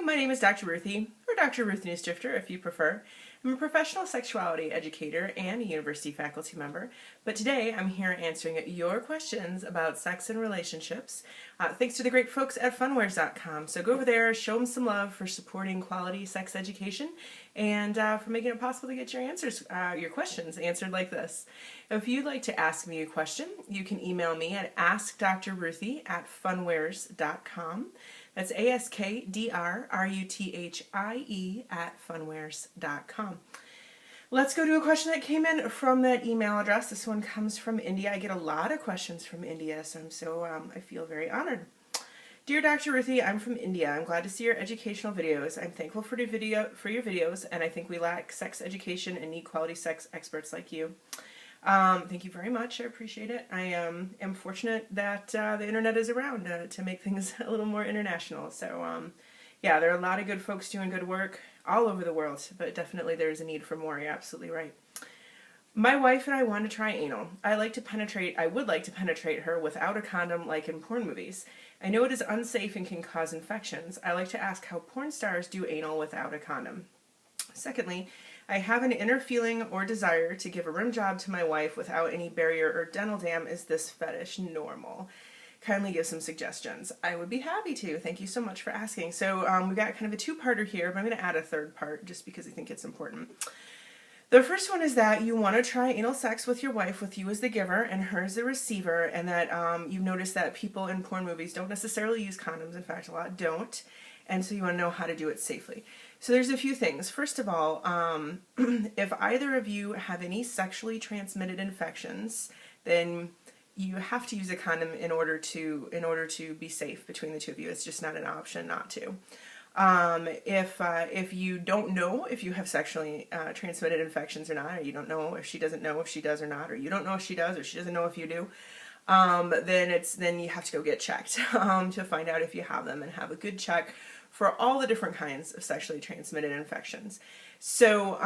my name is Dr. Ruthie, or Dr. Ruth Newsdrifter if you prefer. I'm a professional sexuality educator and a university faculty member, but today I'm here answering your questions about sex and relationships, thanks to the great folks at funwares.com. So go over there, show them some love for supporting quality sex education and for making it possible to get your questions answered like this. If you'd like to ask me a question, you can email me at askdrruthie@funwares.com. That's ASKDRRUTHIE @funwares.com. Let's go to a question that came in from that email address. This one comes from India. I get a lot of questions from India, so I feel very honored. Dear Dr. Ruthie, I'm from India. I'm glad to see your educational videos. I'm thankful for your videos, and I think we lack sex education and need quality sex experts like you. Thank you very much. I appreciate it. I am fortunate that the internet is around to make things a little more international. So, yeah, there are a lot of good folks doing good work all over the world, but definitely there's a need for more. You're absolutely right. My wife and I want to try anal. I would like to penetrate her without a condom like in porn movies. I know it is unsafe and can cause infections. I like to ask how porn stars do anal without a condom. Secondly, I have an inner feeling or desire to give a rim job to my wife without any barrier or dental dam. Is this fetish normal? Kindly give some suggestions. I would be happy to. Thank you so much for asking. So we got kind of a two-parter here, but I'm going to add a third part just because I think it's important. The first one is that you want to try anal sex with your wife, with you as the giver and her as the receiver, and that you've noticed that people in porn movies don't necessarily use condoms. In fact, a lot don't. And so you want to know how to do it safely. So there's a few things. First of all, if either of you have any sexually transmitted infections, then you have to use a condom in order to be safe between the two of you. It's just not an option not to. If you don't know if you have sexually transmitted infections or not, or you don't know if she doesn't know if she does or not, or you don't know if she does or she doesn't know if you do, then you have to go get checked to find out if you have them and have a good check for all the different kinds of sexually transmitted infections. So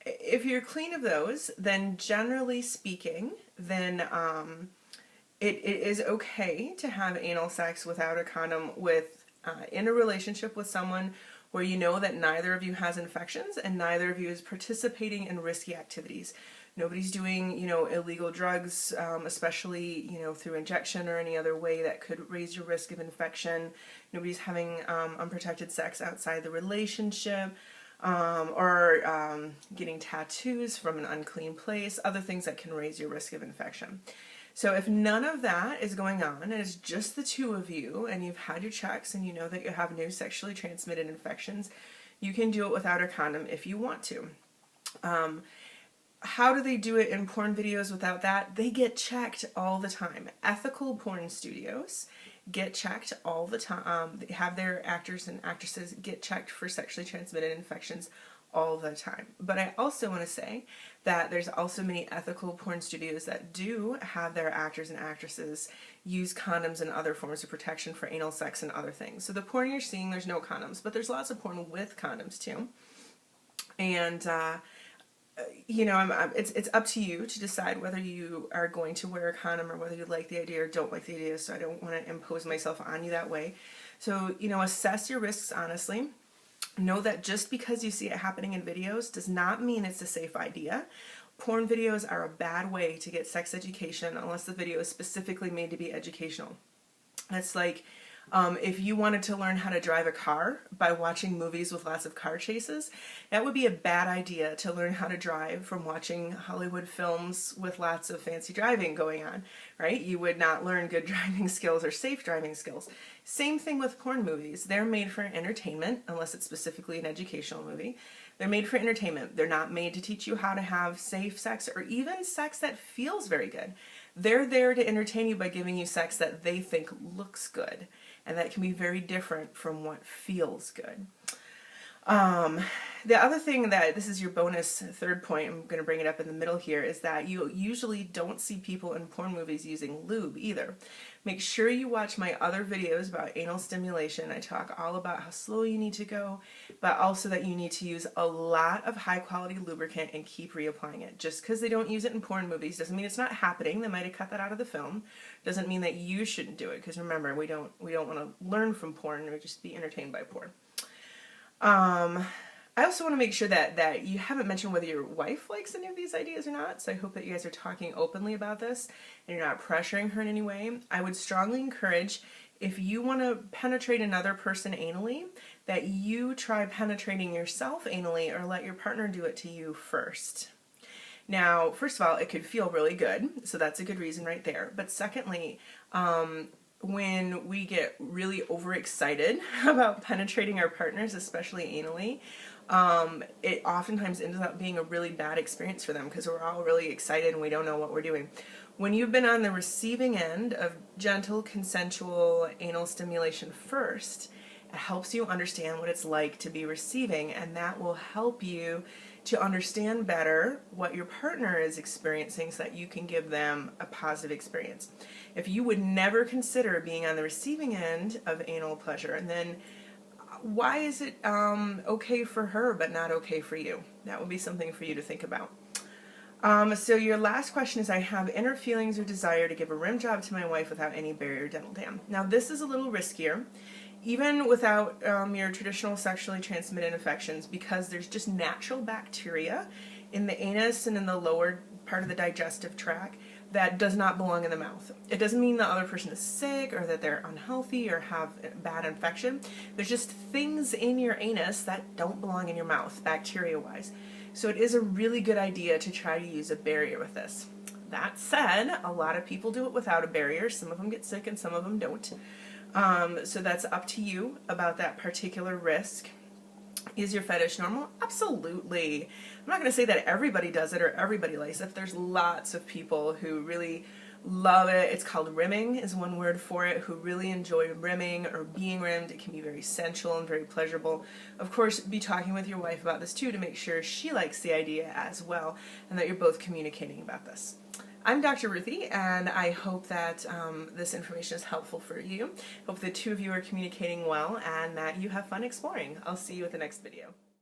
if you're clean of those, then generally speaking, then it is okay to have anal sex without a condom in a relationship with someone where you know that neither of you has infections and neither of you is participating in risky activities. Nobody's doing, illegal drugs, especially, through injection or any other way that could raise your risk of infection. Nobody's having unprotected sex outside the relationship, or getting tattoos from an unclean place, other things that can raise your risk of infection. So if none of that is going on and it's just the two of you and you've had your checks and you know that you have no sexually transmitted infections, you can do it without a condom if you want to. How do they do it in porn videos without that? They get checked all the time. Ethical porn studios get checked all the time. They have their actors and actresses get checked for sexually transmitted infections all the time. But I also want to say that there's also many ethical porn studios that do have their actors and actresses use condoms and other forms of protection for anal sex and other things. So the porn you're seeing, there's no condoms, but there's lots of porn with condoms too. And it's up to you to decide whether you are going to wear a condom or whether you like the idea or don't like the idea, so I don't want to impose myself on you that way. So, assess your risks honestly. Know that just because you see it happening in videos does not mean it's a safe idea. Porn videos are a bad way to get sex education unless the video is specifically made to be educational. It's like if you wanted to learn how to drive a car by watching movies with lots of car chases, that would be a bad idea to learn how to drive from watching Hollywood films with lots of fancy driving going on, right? You would not learn good driving skills or safe driving skills. Same thing with porn movies. They're made for entertainment, unless it's specifically an educational movie. They're made for entertainment. They're not made to teach you how to have safe sex or even sex that feels very good. They're there to entertain you by giving you sex that they think looks good, and that can be very different from what feels good. The other thing this is your bonus third point, I'm going to bring it up in the middle here, is that you usually don't see people in porn movies using lube either. Make sure you watch my other videos about anal stimulation. I talk all about how slow you need to go, but also that you need to use a lot of high quality lubricant and keep reapplying it. Just because they don't use it in porn movies doesn't mean it's not happening. They might have cut that out of the film. Doesn't mean that you shouldn't do it, because remember, we don't want to learn from porn, or just be entertained by porn. I also want to make sure that you haven't mentioned whether your wife likes any of these ideas or not, so I hope that you guys are talking openly about this and you're not pressuring her in any way. I would strongly encourage, if you want to penetrate another person anally, that you try penetrating yourself anally, or let your partner do it to you first. Now, first of all, it could feel really good, so that's a good reason right there. But secondly, when we get really overexcited about penetrating our partners, especially anally, it oftentimes ends up being a really bad experience for them, because we're all really excited and we don't know what we're doing. When you've been on the receiving end of gentle, consensual anal stimulation first, it helps you understand what it's like to be receiving, and that will help you to understand better what your partner is experiencing, so that you can give them a positive experience. If you would never consider being on the receiving end of anal pleasure, and then why is it okay for her but not okay for you? That would be something for you to think about. So your last question is, I have inner feelings or desire to give a rim job to my wife without any barrier dental dam. Now this is a little riskier, even without your traditional sexually transmitted infections, because there's just natural bacteria in the anus and in the lower part of the digestive tract that does not belong in the mouth. It doesn't mean the other person is sick or that they're unhealthy or have bad infection. There's just things in your anus that don't belong in your mouth, bacteria-wise. So it is a really good idea to try to use a barrier with this. That said, a lot of people do it without a barrier. Some of them get sick and some of them don't. So that's up to you about that particular risk. Is your fetish normal? Absolutely. I'm not going to say that everybody does it or everybody likes it. There's lots of people who really love it. It's called rimming, is one word for it, who really enjoy rimming or being rimmed. It can be very sensual and very pleasurable. Of course, be talking with your wife about this too, to make sure she likes the idea as well, and that you're both communicating about this. I'm Dr. Ruthie, and I hope that this information is helpful for you. Hope the two of you are communicating well and that you have fun exploring. I'll see you at the next video.